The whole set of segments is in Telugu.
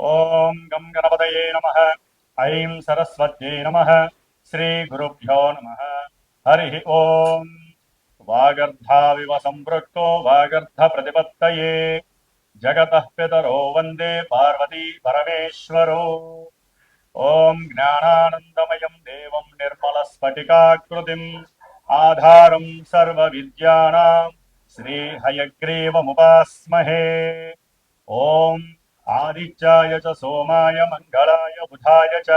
ఓం గం గణపతయే నమః. ఐం సరస్వత్యై నమః. శ్రీ గురుభ్యో నమః. హరి ఓం. వాగర్ధావివ సంపృక్తో వాగర్ధ ప్రతిపత్తయే జగతః పితరో వందే పార్వతీ పరమేశ్వరో. ఓం జ్ఞానానందమయం దేవం నిర్మలస్ఫటికాకృతిం ఆధారం సర్వవిద్యానాం శ్రీహయగ్రీవముపాస్మహే. ఓం ఆదిత్యాయ చ సోమాయ మంగళాయ బుధాయ చ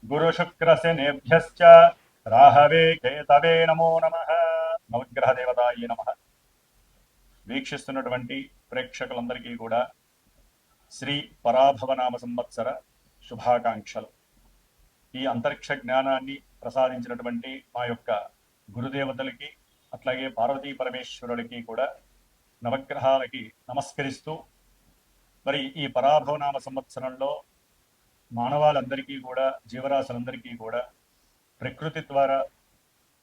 గురుశుక్రశనిభ్యశ్చ రాహవే కేతవే నమో నమః. నవగ్రహ దేవతాయ నమః. వీక్షిస్తున్నటువంటి ప్రేక్షకులందరికీ కూడా శ్రీ పరాభవనామ సంవత్సర శుభాకాంక్షలు. ఈ అంతరిక్ష జ్ఞానాన్ని ప్రసాదించినటువంటి మా యొక్క గురుదేవతలకి అట్లాగే పార్వతీ పరమేశ్వరులకి కూడా నవగ్రహాలకి నమస్కరిస్తూ, మరి ఈ పరాభవనామ సంవత్సరంలో మానవాళందరికీ కూడా, జీవరాశులందరికీ కూడా ప్రకృతి ద్వారా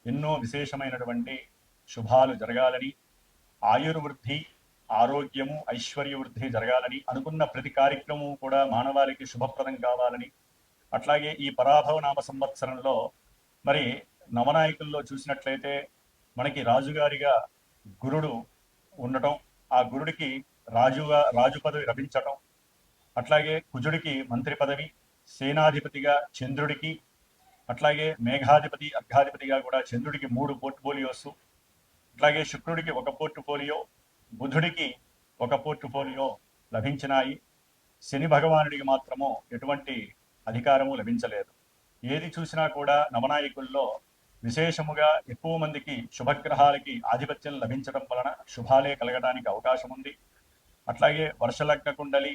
ఎన్నో విశేషమైనటువంటి శుభాలు జరగాలని, ఆయుర్వృద్ధి, ఆరోగ్యము, ఐశ్వర్యవృద్ధి జరగాలని, అనుకున్న ప్రతి కార్యక్రమం కూడా మానవాళికి శుభప్రదం కావాలని, అట్లాగే ఈ పరాభవనామ సంవత్సరంలో మరి నవనాయకుల్లో చూసినట్లయితే మనకి రాజుగారిగా గురుడు ఉండటం, ఆ గురుడికి రాజు పదవి లభించటం, అట్లాగే కుజుడికి మంత్రి పదవి, సేనాధిపతిగా చంద్రుడికి, అట్లాగే మేఘాధిపతి అర్ఘాధిపతిగా కూడా చంద్రుడికి 3 పోర్ట్ఫోలియోస్, అట్లాగే శుక్రుడికి 1 పోర్ట్ఫోలియో, బుధుడికి 1 పోర్ట్ఫోలియో లభించినాయి. శని భగవానుడికి మాత్రము ఎటువంటి అధికారము లభించలేదు. ఏది చూసినా కూడా నవనాయకుల్లో విశేషముగా ఎక్కువ మందికి శుభగ్రహాలకి ఆధిపత్యం లభించడం వలన శుభాలే కలగడానికి అవకాశం ఉంది. అట్లాగే వర్షలగ్న కుండలి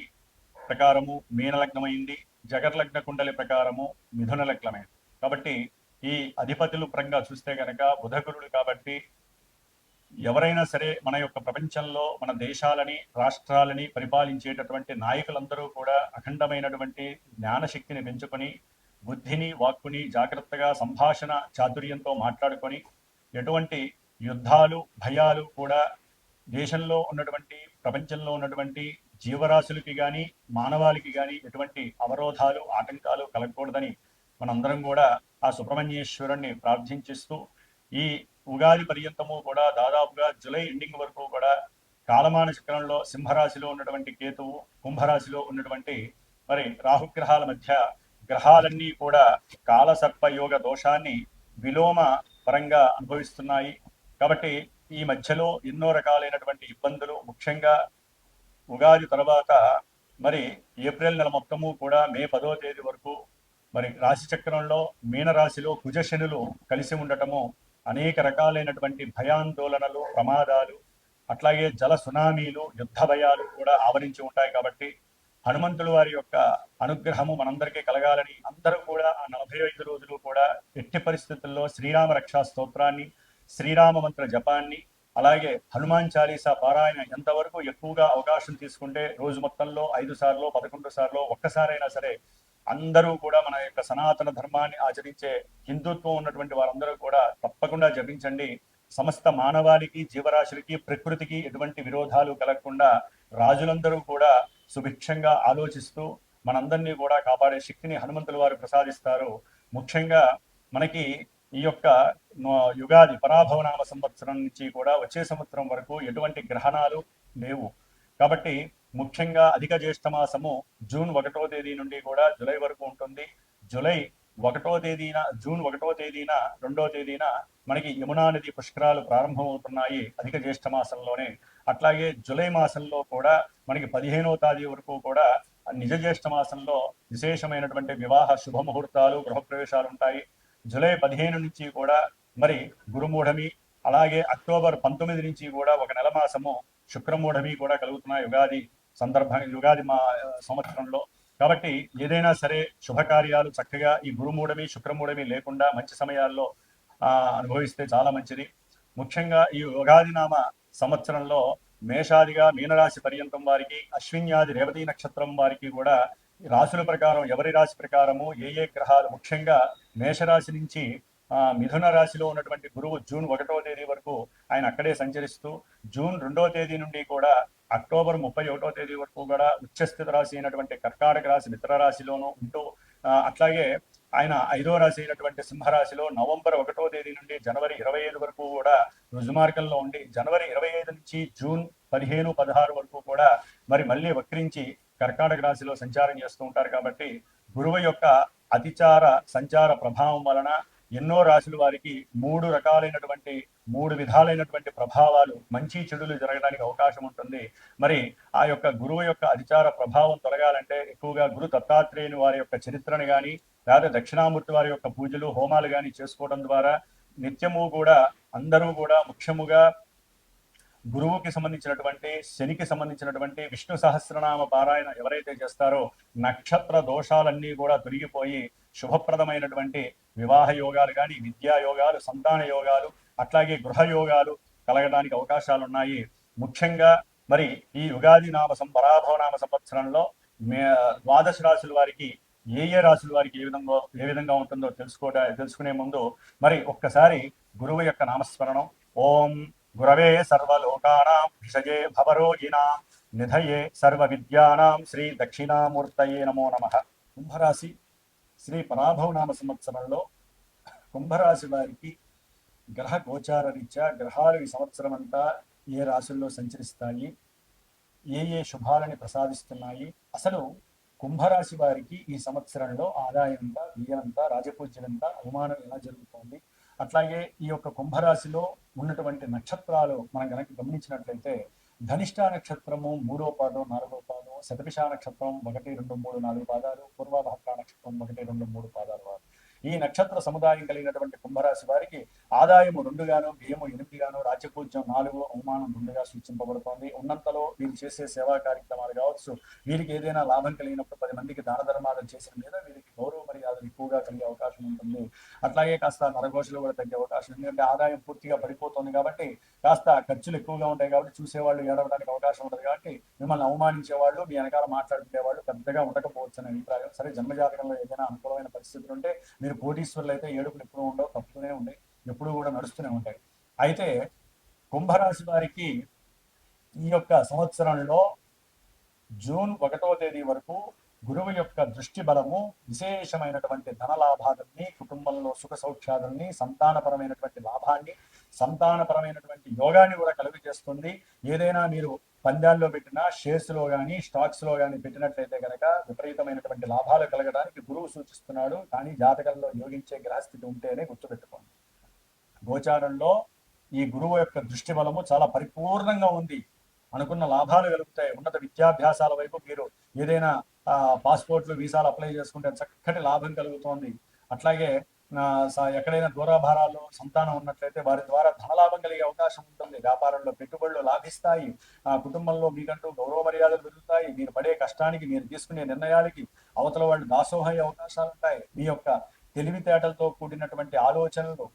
ప్రకారము మీనలగ్నమైంది, జగర్లగ్న కుండలి ప్రకారము మిథున లగ్నమైంది. కాబట్టి ఈ అధిపతులు పరంగా చూస్తే కనుక బుధగురుడు కాబట్టి ఎవరైనా సరే మన యొక్క ప్రపంచంలో మన దేశాలని, రాష్ట్రాలని పరిపాలించేటటువంటి నాయకులందరూ కూడా అఖండమైనటువంటి జ్ఞానశక్తిని పెంచుకొని, బుద్ధిని, వాక్కుని జాగ్రత్తగా సంభాషణ చాతుర్యంతో మాట్లాడుకొని, ఎటువంటి యుద్ధాలు, భయాలు కూడా దేశంలో ఉన్నటువంటి, ప్రపంచంలో ఉన్నటువంటి జీవరాశులకి కానీ, మానవాళికి కానీ ఎటువంటి అవరోధాలు, ఆటంకాలు కలగకూడదని మనందరం కూడా ఆ సుబ్రహ్మణ్యేశ్వరుణ్ణి ప్రార్థించిస్తూ, ఈ ఉగాది పర్యంతము కూడా దాదాపుగా జూలై ఎండింగ్ వరకు కూడా కాలమాన చక్రంలో సింహరాశిలో ఉన్నటువంటి కేతువు, కుంభరాశిలో ఉన్నటువంటి మరి రాహుగ్రహాల మధ్య గ్రహాలన్నీ కూడా కాలసర్పయోగ దోషాన్ని విలోమ పరంగా అనుభవిస్తున్నాయి. కాబట్టి ఈ మధ్యలో ఎన్నో రకాలైనటువంటి ఇబ్బందులు, ముఖ్యంగా ఉగాది తర్వాత మరి ఏప్రిల్ నెల మొత్తము కూడా మే 10వ తేదీ వరకు మరి రాశి చక్రంలో మీనరాశిలో కుజశనులు కలిసి ఉండటము అనేక రకాలైనటువంటి భయాందోళనలు, ప్రమాదాలు, అట్లాగే జల సునామీలు, యుద్ధ భయాలు కూడా ఆవరించి ఉంటాయి. కాబట్టి హనుమంతుల వారి యొక్క అనుగ్రహము మనందరికీ కలగాలని అందరూ కూడా ఆ 45 రోజులు కూడా ఎట్టి పరిస్థితుల్లో శ్రీరామ రక్షా స్తోత్రాన్ని, శ్రీరామ మంత్ర జపాన్ని, అలాగే హనుమాన్ చాలీసా పారాయణ ఎంతవరకు ఎక్కువగా అవకాశం తీసుకుంటే రోజు మొత్తంలో 5 సార్లు, 11 సార్లు, ఒక్కసారైనా సరే అందరూ కూడా మన యొక్క సనాతన ధర్మాన్ని ఆచరించే హిందుత్వం ఉన్నటువంటి వారందరూ కూడా తప్పకుండా జపించండి. సమస్త మానవాళికి, జీవరాశులకి, ప్రకృతికి ఎటువంటి విరోధాలు కలగకుండా రాజులందరూ కూడా సుభిక్షంగా ఆలోచిస్తూ మనందరినీ కూడా కాపాడే శక్తిని హనుమంతుల వారు ప్రసాదిస్తారు. ముఖ్యంగా మనకి ఈ యొక్క యుగాది పరాభవనామ సంవత్సరం నుంచి కూడా వచ్చే సంవత్సరం వరకు ఎటువంటి గ్రహణాలు లేవు. కాబట్టి ముఖ్యంగా అధిక జ్యేష్ఠ మాసము జూన్ 1వ తేదీ నుండి కూడా జూలై వరకు ఉంటుంది. జూలై 1వ తేదీన, జూన్ 1వ తేదీన, 2వ తేదీన మనకి యమునా నది పుష్కరాలు ప్రారంభమవుతున్నాయి అధిక జ్యేష్ఠ మాసంలోనే. అట్లాగే జూలై మాసంలో కూడా మనకి 15వ తేదీ వరకు కూడా నిజ జ్యేష్ఠ మాసంలో విశేషమైనటువంటి వివాహ శుభముహూర్తాలు, గృహప్రవేశాలు ఉంటాయి. జూలై 15 నుంచి కూడా మరి గురుమూఢమి, అలాగే అక్టోబర్ 19 నుంచి కూడా ఒక నెల మాసము శుక్రమూఢమి కూడా కలుగుతున్నాయి యుగాది మా సంవత్సరంలో. కాబట్టి ఏదైనా సరే శుభకార్యాలు చక్కగా ఈ గురుమూఢమి, శుక్రమూఢమి లేకుండా మంచి సమయాల్లో అనుభవిస్తే చాలా మంచిది. ముఖ్యంగా ఈ యుగాది నామ సంవత్సరంలో మేషాదిగా మీనరాశి పర్యంతం వారికి, అశ్విన్యాది రేవతి నక్షత్రం వారికి కూడా రాశుల ప్రకారం ఎవరి రాశి ప్రకారము ఏ గ్రహాలు, ముఖ్యంగా మేషరాశి నుంచి మిథున రాశిలో ఉన్నటువంటి గురువు జూన్ 1వ తేదీ వరకు ఆయన అక్కడే సంచరిస్తూ జూన్ 2వ తేదీ నుండి కూడా అక్టోబర్ 31వ తేదీ వరకు కూడా ఉచ్చస్థిత రాశి అయినటువంటి కర్కాటక రాశి మిత్ర రాశిలోనూ ఉంటూ అట్లాగే ఆయన 5వ రాశి అయినటువంటి సింహరాశిలో నవంబర్ 1వ తేదీ నుండి జనవరి 25 వరకు కూడా రుజుమార్గంలో ఉండి జనవరి 25 నుంచి జూన్ 15, 16 వరకు కూడా మళ్ళీ వక్రించి కర్కాటక రాశిలో సంచారం చేస్తూ ఉంటారు. కాబట్టి గురువు యొక్క అతిచార సంచార ప్రభావం వలన ఎన్నో రాశుల వారికి మూడు విధాలైనటువంటి ప్రభావాలు మంచి చెడులు జరగడానికి అవకాశం ఉంటుంది. మరి ఆ యొక్క గురువు యొక్క అధిచార ప్రభావం తొలగాలంటే ఎక్కువగా గురు దత్తాత్రేయుని వారి యొక్క చరిత్రను కానీ లేదా దక్షిణామూర్తి వారి యొక్క పూజలు హోమాలు కానీ చేసుకోవడం ద్వారా నిత్యము కూడా అందరూ కూడా ముఖ్యముగా గురువుకి సంబంధించినటువంటి శనికి సంబంధించినటువంటి విష్ణు సహస్రనామ పారాయణ ఎవరైతే చేస్తారో నక్షత్ర దోషాలన్నీ కూడా తొలగిపోయి శుభప్రదమైనటువంటి వివాహ యోగాలు కానీ విద్యా యోగాలు సంతాన యోగాలు అట్లాగే గృహ యోగాలు కలగడానికి అవకాశాలు ఉన్నాయి. ముఖ్యంగా మరి ఈ యుగాది పరాభవ నామ సంవత్సరంలో ద్వాదశ రాశుల వారికి ఏ రాశుల వారికి ఏ విధంగా ఉంటుందో తెలుసుకునే ముందు మరి ఒక్కసారి గురువు యొక్క నామస్మరణం. ఓం గురవే సర్వలోకానాం విషజే భవరోగిణాం నిధయే సర్వ విద్యానాం శ్రీ దక్షిణామూర్తయే నమో నమః. కుంభరాశి శ్రీ పరాభవ నామ సంవత్సరంలో కుంభరాశి వారికి గ్రహ గోచార రీత్యా గ్రహాలు ఈ సంవత్సరం అంతా ఏ రాశుల్లో సంచరిస్తాయి, ఏ శుభాలని ప్రసాదిస్తున్నాయి, అసలు కుంభరాశి వారికి ఈ సంవత్సరంలో ఆదాయం ఎంత, వ్యయం ఎంత, రాజపూజ్యం ఎంత, అవమానం ఎలా జరుగుతోంది, అట్లాగే ఈ యొక్క కుంభరాశిలో ఉన్నటువంటి నక్షత్రాలు మనం కనుక గమనించినట్లయితే ధనిష్ట నక్షత్రము 3వ పాదం 4వ పాదం, శతభిష నక్షత్రం 1, 2, 3, 4 పాదాలు, పూర్వభద్ర నక్షత్రం 1, 2, 3 పాదాలు వారు. ఈ నక్షత్ర సముదాయం కలిగినటువంటి కుంభరాశి వారికి ఆదాయము 2 గాను, వ్యయము 8 గాను, రాజ్యపూజ్యం 4, అవమానం 2గా సూచింపబడుతోంది. ఉన్నంతలో వీరు చేసే సేవా కార్యక్రమాలు కావచ్చు, వీరికి ఏదైనా లాభం కలిగినప్పుడు 10 మందికి దాన ధర్మాలు చేసిన మీద వీరికి గౌరవ మర్యాదలు ఎక్కువగా కలిగే అవకాశం ఉంటుంది. అట్లాగే కాస్త నరఘోషలు కూడా తగ్గే అవకాశం ఉంది. ఎందుకంటే ఆదాయం పూర్తిగా పడిపోతుంది కాబట్టి కాస్త ఖర్చులు ఎక్కువగా ఉంటాయి కాబట్టి చూసేవాళ్ళు ఏడవడానికి అవకాశం ఉంటుంది. కాబట్టి మిమ్మల్ని అవమానించే వాళ్ళు, మీ వెనకాల మాట్లాడుకునే వాళ్ళు పెద్దగా ఉండకపోవచ్చు అనే అభిప్రాయం. సరే, జన్మజాతకంలో ఏదైనా అనుకూలమైన పరిస్థితులు ఉంటే మీరు కోటీశ్వరులు అయితే ఏడుపులు ఎప్పుడూ ఉండవు, తప్పుతూనే ఉంటాయి, ఎప్పుడూ కూడా నడుస్తూనే ఉంటాయి. అయితే కుంభరాశి వారికి ఈ యొక్క సంవత్సరంలో జూన్ 1వ తేదీ వరకు గురువు యొక్క దృష్టి బలము విశేషమైనటువంటి ధనలాభాలని, కుటుంబంలో సుఖ సౌఖ్యాలని, సంతానపరమైనటువంటి లాభాన్ని, సంతానపరమైనటువంటి యోగాన్ని కూడా కలుగు చేస్తుంది. ఏదైనా మీరు పందాల్లో పెట్టినా, షేర్స్లో కానీ స్టాక్స్లో కానీ పెట్టినట్లయితే కనుక విపరీతమైనటువంటి లాభాలు కలగడానికి గురువు సూచిస్తున్నాడు. కానీ జాతకంలో యోగించే గ్రహస్థితి ఉంటేనే గుర్తుపెట్టుకోండి. గోచారంలో ఈ గురువు యొక్క దృష్టి బలము చాలా పరిపూర్ణంగా ఉంది. అనుకున్న లాభాలు కలుగుతాయి. ఉన్నత విద్యాభ్యాసాల వైపు మీరు ఏదైనా పాస్పోర్ట్లు, వీసాలు అప్లై చేసుకుంటే చక్కటి లాభం కలుగుతోంది. అట్లాగే ఎక్కడైనా దూరాభారాల్లో సంతానం ఉన్నట్లయితే వారి ద్వారా ధనలాభం కలిగే అవకాశం ఉంటుంది. వ్యాపారంలో పెట్టుబడులు లాభిస్తాయి. కుటుంబంలో మీకంటూ గౌరవ మర్యాదలు పెరుగుతాయి. మీరు పడే కష్టానికి, మీరు తీసుకునే నిర్ణయాలకి అవతల వాళ్ళు దాసోహయ్యే అవకాశాలు ఉంటాయి. మీ యొక్క తెలివితేటలతో కూడినటువంటి ఆలోచనలు,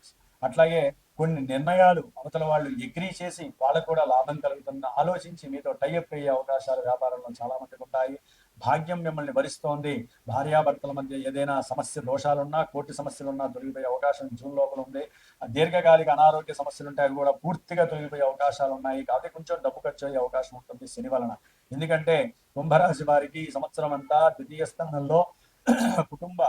అట్లాగే కొన్ని నిర్ణయాలు అవతల వాళ్ళు ఎగ్రీ చేసి వాళ్ళకు కూడా లాభం కలుగుతుందని ఆలోచించి మీతో టైఅప్ అయ్యే అవకాశాలు వ్యాపారంలో చాలా మందికి ఉంటాయి. భాగ్యం మిమ్మల్ని భరిస్తోంది. భార్యాభర్తల మధ్య ఏదైనా సమస్య దోషాలున్నా, కోర్టు సమస్యలున్నా తొలగిపోయే అవకాశం జూన్ లోపల ఉంది. దీర్ఘకాలిక అనారోగ్య సమస్యలు ఉంటాయి, అవి కూడా పూర్తిగా తొలగిపోయే అవకాశాలు ఉన్నాయి. కాబట్టి కొంచెం డబ్బు ఖర్చు అయ్యే అవకాశం ఉంటుంది శని వలన. ఎందుకంటే కుంభరాశి వారికి ఈ సంవత్సరం అంతా ద్వితీయ స్థానంలో కుటుంబ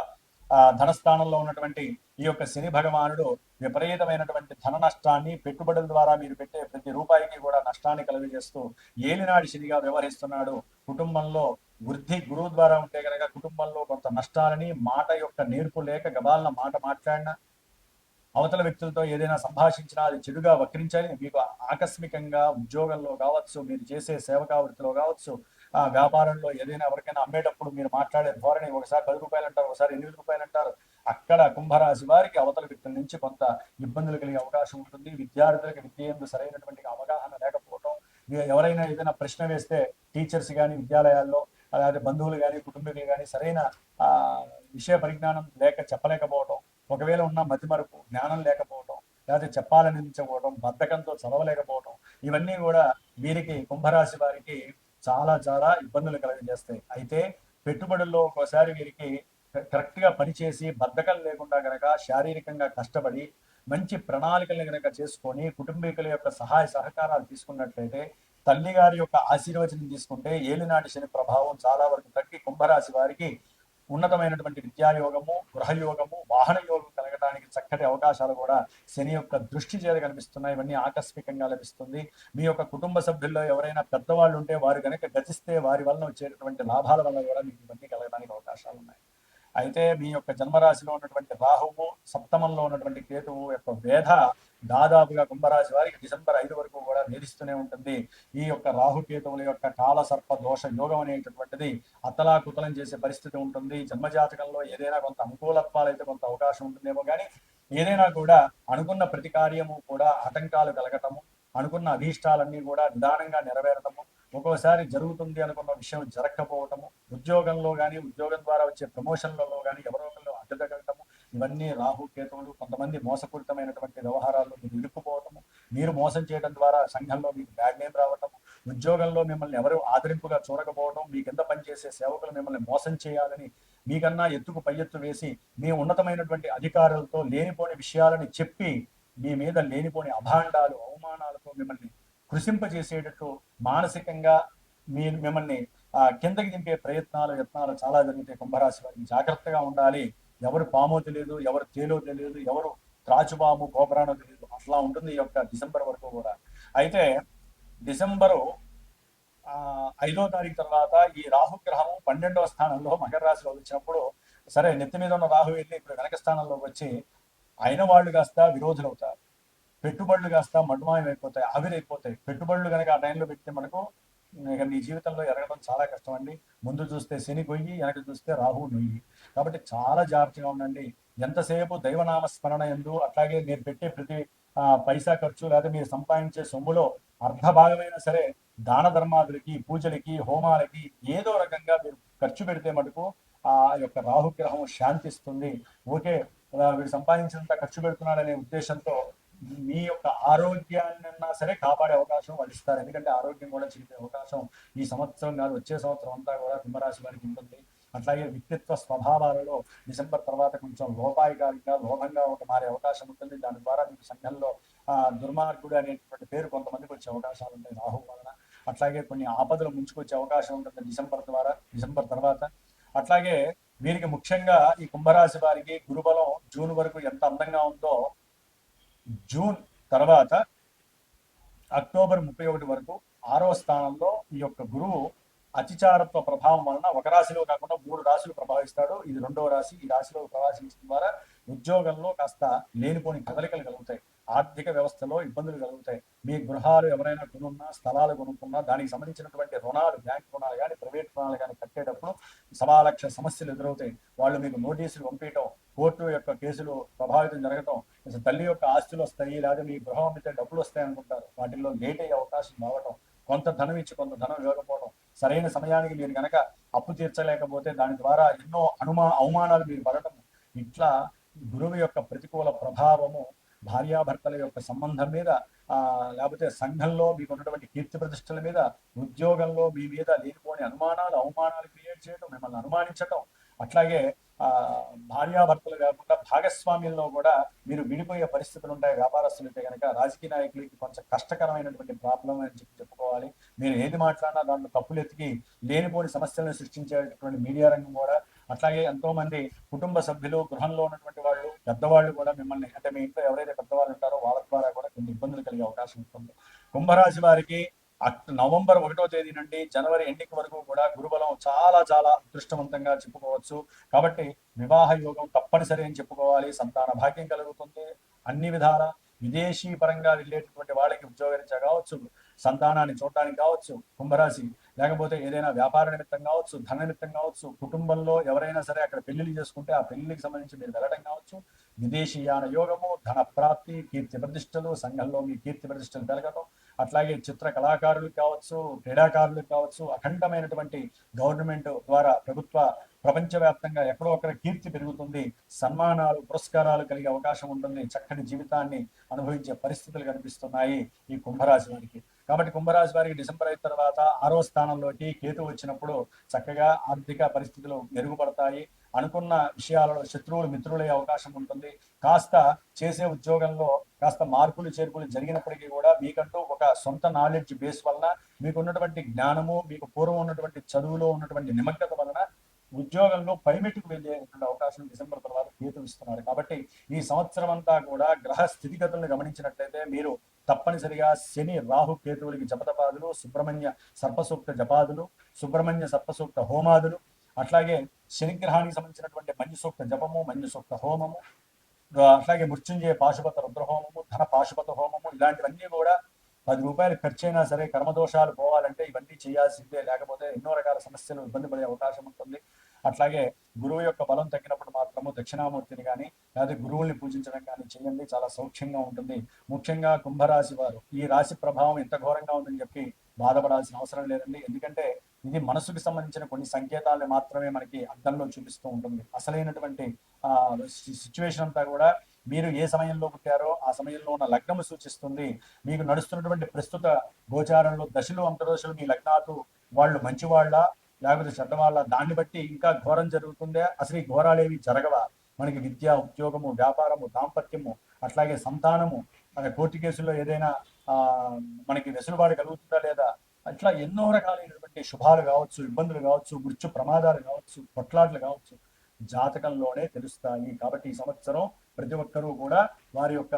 ధనస్థానంలో ఉన్నటువంటి ఈ యొక్క శని భగవానుడు విపరీతమైనటువంటి ధన నష్టాన్ని, పెట్టుబడుల ద్వారా మీరు పెట్టే ప్రతి రూపాయికి కూడా నష్టాన్ని కలుగజేస్తూ ఏలినాడి శనిగా వ్యవహరిస్తున్నాడు. కుటుంబంలో వృద్ధి గురువు ద్వారా ఉంటే కనుక కుటుంబంలో కొంత నష్టాలని, మాట యొక్క నేర్పు లేక గబాలన మాట మాట్లాడినా, అవతల వ్యక్తులతో ఏదైనా సంభాషించినా అది చెడుగా వక్రించాలి. మీకు ఆకస్మికంగా ఉద్యోగంలో కావచ్చు, మీరు చేసే సేవకా వృత్తిలో కావచ్చు, వ్యాపారంలో ఏదైనా ఎవరికైనా అమ్మేటప్పుడు మీరు మాట్లాడే ధోరణి ఒకసారి 10 రూపాయలు అంటారు, ఒకసారి 8 రూపాయలు అంటారు. అక్కడ కుంభరాశి వారికి అవతల వ్యక్తుల నుంచి కొంత ఇబ్బందులు కలిగే అవకాశం ఉంటుంది. విద్యార్థులకు విద్య యందు సరైనటువంటి అవగాహన లేకపోవడం, ఎవరైనా ఏదైనా ప్రశ్న వేస్తే టీచర్స్ కానీ, విద్యాలయాల్లో అలాగే బంధువులు కానీ, కుటుంబీకులు కానీ సరైన విషయ పరిజ్ఞానం లేక చెప్పలేకపోవడం, ఒకవేళ ఉన్న మతిమరుపు, జ్ఞానం లేకపోవడం, లేకపోతే చెప్పాలనిపించకపోవడం, బద్ధకంతో చదవలేకపోవడం, ఇవన్నీ కూడా వీరికి కుంభరాశి వారికి చాలా చాలా ఇబ్బందులు కలుగజేస్తాయి. అయితే పెట్టుబడుల్లో ఒక్కోసారి వీరికి కరెక్ట్ గా పనిచేసి బద్ధకం లేకుండా గనక శారీరకంగా కష్టపడి మంచి ప్రణాళికలను గనక చేసుకొని కుటుంబీకుల యొక్క సహాయ సహకారాలు తీసుకున్నట్లయితే తల్లి గారి యొక్క ఆశీర్వచనం తీసుకుంటే ఏలినాటి శని ప్రభావం చాలా వరకు తగ్గి కుంభరాశి వారికి ఉన్నతమైనటువంటి విద్యాయోగము, గృహయోగము, వాహన యోగం కలగడానికి చక్కటి అవకాశాలు కూడా శని యొక్క దృష్టి చేత కనిపిస్తున్నాయి. ఇవన్నీ ఆకస్మికంగా లభిస్తుంది. మీ యొక్క కుటుంబ సభ్యుల్లో ఎవరైనా పెద్దవాళ్ళు ఉంటే వారు కనుక గతిస్తే వారి వలన వచ్చేటటువంటి లాభాల వల్ల కూడా మీకు ఇవన్నీ కలగడానికి అవకాశాలు ఉన్నాయి. అయితే మీ యొక్క జన్మరాశిలో ఉన్నటువంటి రాహువు, సప్తమంలో ఉన్నటువంటి కేతువు యొక్క వేధ దాదాపుగా కుంభరాశి వారికి డిసెంబర్ 5 వరకు కూడా వేధిస్తూనే ఉంటుంది. ఈ యొక్క రాహుకేతువుల యొక్క కాల సర్ప దోష యోగం అనేటటువంటిది అతలాకుతలం చేసే పరిస్థితి ఉంటుంది. జన్మజాతకంలో ఏదైనా కొంత అనుకూలత్వాలు అయితే కొంత అవకాశం ఉంటుందేమో కానీ ఏదైనా కూడా అనుకున్న ప్రతి కార్యము కూడా ఆటంకాలు కలగటము, అనుకున్న అభీష్టాలన్నీ కూడా నిదానంగా నెరవేరటము, ఒక్కోసారి జరుగుతుంది అనుకున్న విషయం జరగకపోవటము, ఉద్యోగంలో కానీ ఉద్యోగం ద్వారా వచ్చే ప్రమోషన్లలో కానీ ఎవరో ఒకళ్ళు అడ్డుతగలటము, ఇవన్నీ రాహు కేతువులు. కొంతమంది మోసపూరితమైనటువంటి వ్యవహారాల్లో మీరు ఇరుక్కుపోవటము, మీరు మోసం చేయడం ద్వారా సంఘంలో మీకు బ్యాడ్ నేమ్ రావటము, ఉద్యోగంలో మిమ్మల్ని ఎవరు ఆదరింపుగా చూడకపోవడం, మీ కింద పనిచేసే సేవకులు మిమ్మల్ని మోసం చేయాలని మీకన్నా ఎత్తుకు పై ఎత్తు వేసి మీ ఉన్నతమైనటువంటి అధికారులతో లేనిపోని విషయాలని చెప్పి మీ మీద లేనిపోని అభాండాలు, అవమానాలతో మిమ్మల్ని కృషింపజేసేటట్టు మానసికంగా మిమ్మల్ని కిందకి దింపే ప్రయత్నాలు, యత్నాలు చాలా జరుగుతాయి. కుంభరాశి వారికి జాగ్రత్తగా ఉండాలి. ఎవరు పామో తెలియదు, ఎవరు తేలో తెలియదు, ఎవరు త్రాచుపాము గోపురానో తెలియదు. అట్లా ఉంటుంది ఈ యొక్క డిసెంబర్ వరకు కూడా. అయితే డిసెంబరు 5వ తారీఖు తర్వాత ఈ రాహుగ్రహము 12వ స్థానంలో మకర రాశిలో వచ్చినప్పుడు, సరే నెత్తి మీద ఉన్న రాహు వెళ్ళి ఇప్పుడు వెనక స్థానంలోకి వచ్చి అయిన వాళ్ళు కాస్త విరోధులు అవుతారు, పెట్టుబడులు కాస్త మడ్మాయం అయిపోతాయి, ఆవిరైపోతాయి. పెట్టుబడులు కనుక ఆ టైంలో పెడితే మనకు ఇక నీ జీవితంలో ఎరగడం చాలా కష్టం అండి. ముందు చూస్తే శని గొయ్యి, వెనక చూస్తే రాహు నొయ్యి. కాబట్టి చాలా జాగ్రత్తగా ఉండండి. ఎంతసేపు దైవనామ స్మరణ ఎందు, అట్లాగే మీరు పెట్టే ప్రతి పైసా ఖర్చు లేదా మీరు సంపాదించే సొమ్ములో అర్ధ భాగమైనా సరే దాన ధర్మాదులకి, పూజలకి, హోమాలకి ఏదో రకంగా మీరు ఖర్చు పెడితే మటుకు ఆ యొక్క రాహుగ్రహం శాంతిస్తుంది. ఓకే, వీడు సంపాదించినంత ఖర్చు పెడుతున్నాడనే ఉద్దేశంతో మీ యొక్క ఆరోగ్యాన్నైనా సరే కాపాడే అవకాశం వాళ్ళు ఇస్తారు. ఎందుకంటే ఆరోగ్యం కూడా చెడిపే అవకాశం ఈ సంవత్సరం కాదు, వచ్చే సంవత్సరం అంతా కూడా కుంభరాశి వారికి ఉంటుంది. అట్లాగే వ్యక్తిత్వ స్వభావాలలో డిసెంబర్ తర్వాత కొంచెం లోపాయికారిగా, లోభంగా ఒక మారే అవకాశం ఉంటుంది. దాని ద్వారా మీకు సంఘంలో దుర్మార్గుడు అనేటువంటి పేరు కొంతమందికి వచ్చే అవకాశాలు ఉంటాయి రాహు వలన. అట్లాగే కొన్ని ఆపదలు ముంచుకొచ్చే అవకాశం ఉంటుంది డిసెంబర్ తర్వాత. అట్లాగే వీరికి ముఖ్యంగా ఈ కుంభరాశి వారికి గురుబలం జూన్ వరకు ఎంత అందంగా ఉందో, జూన్ తర్వాత అక్టోబర్ 31 వరకు 6వ స్థానంలో ఈ యొక్క గురువు అతిచారత్వ ప్రభావం వలన ఒక రాశిలో కాకుండా 3 రాశులు ప్రభావిస్తాడు. ఇది 2వ రాశి. ఈ రాశిలో ప్రవేశించడం ద్వారా ఉద్యోగంలో కాస్త లేనిపోని కదలికలు కలుగుతాయి, ఆర్థిక వ్యవస్థలో ఇబ్బందులు కలుగుతాయి. మీ గృహాలు ఎవరైనా కొనున్నా, స్థలాలు కొనుక్కున్నా, దానికి సంబంధించినటువంటి రుణాలు, బ్యాంక్ రుణాలు కానీ ప్రైవేట్ రుణాలు కానీ కట్టేటప్పుడు సవాలక్ష సమస్యలు ఎదురవుతాయి. వాళ్ళు మీకు నోటీసులు పంపించడం, కోర్టు యొక్క కేసులు ప్రభావితం జరగటం, తల్లి యొక్క ఆస్తులు వస్తాయి, లేదా మీ గృహం అమ్మితే డబ్బులు వస్తాయి అనుకుంటారు, వాటిల్లో లేట్ అయ్యే అవకాశం రావటం, కొంత ధనం ఇచ్చి కొంత ధనం ఇవ్వకపోవడం, సరైన సమయానికి మీరు కనుక అప్పు తీర్చలేకపోతే దాని ద్వారా ఎన్నో అవమానాలు మీరు పడటం, ఇట్లా గురువు యొక్క ప్రతికూల ప్రభావము భార్యాభర్తల యొక్క సంబంధం మీద, లేకపోతే సంఘంలో మీకు ఉన్నటువంటి కీర్తి ప్రతిష్టల మీద, ఉద్యోగంలో మీ మీద లేనిపోని అవమానాలు క్రియేట్ చేయడం, మిమ్మల్ని అనుమానించటం, అట్లాగే భార్యాభర్తలు కాకుండా భాగస్వామ్యంలో కూడా మీరు విడిపోయే పరిస్థితులు ఉంటాయి. వ్యాపారస్తులు అయితే కనుక రాజకీయ నాయకులకి కొంచెం కష్టకరమైనటువంటి ప్రాబ్లం అని చెప్పుకోవాలి. మీరు ఏది మాట్లాడినా దాంట్లో తప్పులు ఎత్తికి లేనిపోని సమస్యలను సృష్టించేటటువంటి మీడియా రంగం కూడా. అట్లాగే ఎంతో మంది కుటుంబ సభ్యులు, గృహంలో ఉన్నటువంటి వాళ్ళు, పెద్దవాళ్ళు కూడా మిమ్మల్ని, అంటే మీ ఇంట్లో ఎవరైతే పెద్దవాళ్ళు ఉంటారో వాళ్ళ ద్వారా కూడా కొన్ని ఇబ్బందులు కలిగే అవకాశం ఉంటుంది. కుంభరాశి వారికి నవంబర్ 1వ తేదీ నుండి జనవరి ఎండింగ్ వరకు కూడా గురుబలం చాలా చాలా అదృష్టవంతంగా చెప్పుకోవచ్చు. కాబట్టి వివాహ యోగం తప్పనిసరి అని చెప్పుకోవాలి. సంతాన భాగ్యం కలుగుతుంది. అన్ని విధాల విదేశీ పరంగా వెళ్ళేటటువంటి వాళ్ళకి ఉద్యోగరీత్యా కావచ్చు, సంతానాన్ని చూడటానికి కావచ్చు కుంభరాశి, లేకపోతే ఏదైనా వ్యాపార నిమిత్తం కావచ్చు, ధన నిమిత్తం కావచ్చు, కుటుంబంలో ఎవరైనా సరే అక్కడ పెళ్లిళ్ళు చేసుకుంటే ఆ పెళ్లికి సంబంధించి మీరు వెళ్ళడం కావచ్చు, విదేశీయాన యోగము, ధన ప్రాప్తి, కీర్తి ప్రతిష్టలు, సంఘంలో మీ కీర్తి ప్రతిష్టలు పెరగటం, అట్లాగే చిత్ర కళాకారులకు కావచ్చు, క్రీడాకారులకు కావచ్చు, అఖండమైనటువంటి గవర్నమెంట్ ద్వారా ప్రభుత్వ ప్రపంచవ్యాప్తంగా ఎక్కడో అక్కడ కీర్తి పెరుగుతుంది, సన్మానాలు, పురస్కారాలు కలిగే అవకాశం ఉంటుంది, చక్కటి జీవితాన్ని అనుభవించే పరిస్థితులు కనిపిస్తున్నాయి ఈ కుంభరాశి వారికి. కాబట్టి కుంభరాశి వారికి డిసెంబర్ అయిన తర్వాత 6వ స్థానంలోకి కేతు వచ్చినప్పుడు చక్కగా ఆర్థిక పరిస్థితులు మెరుగుపడతాయి. అనుకున్న విషయాలలో శత్రువులు మిత్రులయ్యే అవకాశం ఉంటుంది. కాస్త చేసే ఉద్యోగంలో కాస్త మార్పులు చేర్పులు జరిగినప్పటికీ కూడా మీకంటూ ఒక సొంత నాలెడ్జ్ బేస్ వలన, మీకు ఉన్నటువంటి జ్ఞానము, మీకు పూర్వం ఉన్నటువంటి చదువులో ఉన్నటువంటి నిమగ్నత వలన ఉద్యోగంలో పైమెట్టుకు వెళ్ళేటువంటి అవకాశం డిసెంబర్ తర్వాత కేతు ఇస్తున్నారు. కాబట్టి ఈ సంవత్సరం అంతా కూడా గ్రహ స్థితిగతులను గమనించినట్లయితే మీరు తప్పనిసరిగా శని రాహు కేతువులకి జపతపాదులు, సుబ్రహ్మణ్య సర్పసూక్త జపాదులు, సుబ్రహ్మణ్య సర్పసూక్త హోమాదులు, అట్లాగే శనిగ్రహానికి సంబంధించినటువంటి మంజు సూక్త జపము, మంజు సూక్త హోమము, అట్లాగే మృత్యుంజయ పాశుపత రుద్రహోమము, ధన పాశుపత హోమము, ఇలాంటివన్నీ కూడా 10 రూపాయలు ఖర్చు అయినా సరే కర్మదోషాలు పోవాలంటే ఇవన్నీ చేయాల్సిందే, లేకపోతే ఎన్నో రకాల సమస్యలు ఇబ్బంది పడే అవకాశం ఉంటుంది. అట్లాగే గురువు యొక్క బలం తగ్గినప్పుడు మాత్రము దక్షిణామూర్తిని కానీ లేదా గురువుల్ని పూజించడం కానీ చేయండి, చాలా సౌఖ్యంగా ఉంటుంది. ముఖ్యంగా కుంభరాశి వారు ఈ రాశి ప్రభావం ఎంత ఘోరంగా ఉందని చెప్పి బాధపడాల్సిన అవసరం లేదండి. ఎందుకంటే ఇది మనసుకు సంబంధించిన కొన్ని సంకేతాలను మాత్రమే మనకి అర్థంలో చూపిస్తూ ఉంటుంది. అసలైనటువంటి సిచ్యువేషన్ అంతా కూడా మీరు ఏ సమయంలో పుట్టారో ఆ సమయంలో ఉన్న లగ్నము సూచిస్తుంది. మీకు నడుస్తున్నటువంటి ప్రస్తుత గోచారంలో దశలు అంతర్దశలు మీ లగ్నాలు వాళ్ళు మంచివాళ్ళ లేకపోతే చెడ్డవాళ్ళ, దాన్ని బట్టి ఇంకా ఘోరం జరుగుతుందే, అసలు ఈ ఘోరాలు ఏవి జరగవా? మనకి విద్య, ఉద్యోగము, వ్యాపారము, దాంపత్యము, అట్లాగే సంతానము, కోర్టు కేసుల్లో ఏదైనా మనకి వెసులుబాటు కలుగుతుందా లేదా, అట్లా ఎన్నో రకాలైనటువంటి శుభాలు కావచ్చు, ఇబ్బందులు కావచ్చు, మృత్యు ప్రమాదాలు కావచ్చు, కొట్లాట్లు కావచ్చు జాతకంలోనే తెలుస్తాయి. కాబట్టి ఈ సంవత్సరం ప్రతి ఒక్కరూ కూడా వారి యొక్క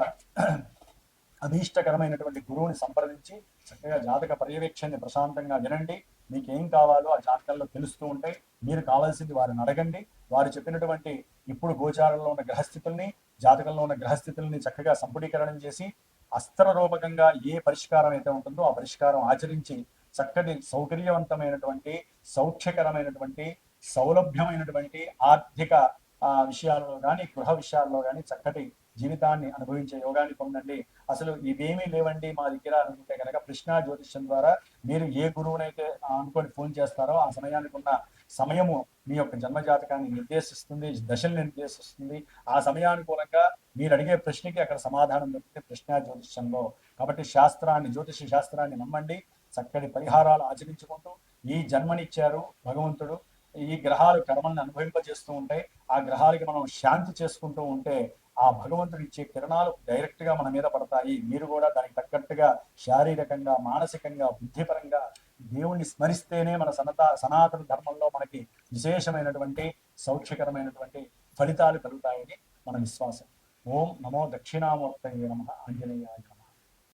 అభీష్టకరమైనటువంటి గురువుని సంప్రదించి చక్కగా జాతక పర్యవేక్షణని ప్రశాంతంగా వినండి. మీకు ఏం కావాలో ఆ జాతకంలో తెలుస్తూ ఉంటాయి. మీరు కావాల్సింది వారిని అడగండి. వారు చెప్పినటువంటి ఇప్పుడు గోచారంలో ఉన్న గ్రహస్థితుల్ని, జాతకంలో ఉన్న గ్రహస్థితుల్ని చక్కగా సంపుటీకరణం చేసి అస్త్ర రూపకంగా ఏ పరిష్కారం అయితే ఉంటుందో ఆ పరిష్కారం ఆచరించి చక్కటి సౌకర్యవంతమైనటువంటి, సౌఖ్యకరమైనటువంటి, సౌలభ్యమైనటువంటి ఆర్థిక విషయాల్లో కానీ, గృహ విషయాల్లో కానీ చక్కటి జీవితాన్ని అనుభవించే యోగాన్ని పొందండి. అసలు ఇవేమీ లేవండి మా దగ్గర అనుకుంటే కనుక కృష్ణా జ్యోతిష్యం ద్వారా మీరు ఏ గురువునైతే అనుకొని ఫోన్ చేస్తారో ఆ సమయానికి ఉన్న సమయము మీ యొక్క జన్మజాతకాన్ని నిర్దేశిస్తుంది, దశల్ని నిర్దేశిస్తుంది. ఆ సమయానుకూలంగా మీరు అడిగే ప్రశ్నకి అక్కడ సమాధానం దొరుకుతుంది కృష్ణా జ్యోతిష్యంలో. కాబట్టి శాస్త్రాన్ని, జ్యోతిష శాస్త్రాన్ని నమ్మండి. చక్కటి పరిహారాలు ఆచరించుకుంటూ ఈ జన్మనిచ్చారు భగవంతుడు, ఈ గ్రహాలు కర్మల్ని అనుభవింపజేస్తూ ఉంటాయి. ఆ గ్రహాలకి మనం శాంతి చేసుకుంటూ ఉంటే ఆ భగవంతుడు ఇచ్చే కిరణాలు డైరెక్ట్ గా మన మీద పడతాయి. మీరు కూడా దానికి తగ్గట్టుగా శారీరకంగా, మానసికంగా, బుద్ధిపరంగా దేవుణ్ణి స్మరిస్తేనే మన సనాతన ధర్మంలో మనకి విశేషమైనటువంటి సౌఖ్యకరమైనటువంటి ఫలితాలు కలుగుతాయని మన విశ్వాసం. ఓం నమో దక్షిణామూర్తయే నమః. ఆంజనేయాయ.